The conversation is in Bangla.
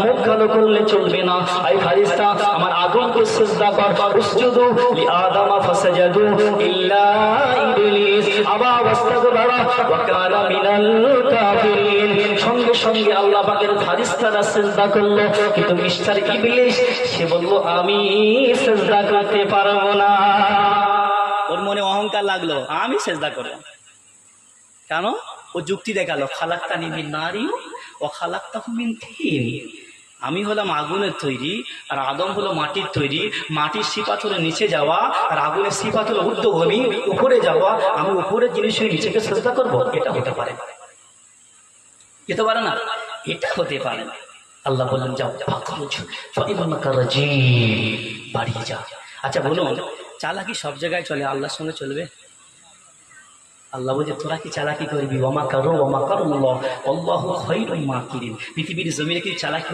মুখ কালো করলে চলবে না। আই ফারিস্তা আমার আদমকে সিজদা কর, উসজুদু লিআদামা ফাসাজাদু ইল্লা ইবলিস আবা ওয়াস্তাকবারা ওয়া কানা মিনাল কাফিরিন। সঙ্গে সঙ্গে আল্লাহ পাকের ফারিস্তারা সিজদা করলো, কিন্তু মিস্টার ইবলিস সে বলল আমি সিজদা করতে পারবো না। ওর মনে অহংকার লাগলো, আমি সিজদা করব কেন? ও যুক্তি দেখালো, খালাক্তানি মিন নারি ওয়া খালাক্তাহু মিন তিন। আমি হলাম আগুনের তৈরি আর আদম হলো মাটির তৈরি। মাটির সিফাত হলো নিচে যাওয়া আর আগুনের সিফাত হলো ঊর্ধ্বগামী, উপরে যাওয়া। আমি উপরের জিনিসের নিচেকে সিজদা করবো? এটা হতে পারে না, যেতে পারে না, এটা হতে পারে না। আল্লাহ বললেন যাও বাড়িয়ে যা। আচ্ছা বলুন, চালাকি সব জায়গায় চলে, আল্লাহর সঙ্গে চলবে? আল্লাহ বলছে তোরা কি চালাকি করবি? ওমা কারো ওমা কারুল্লাহ আল্লাহু খায়রুল মাকিরিন। পৃথিবীর জমিনে কি চালাকি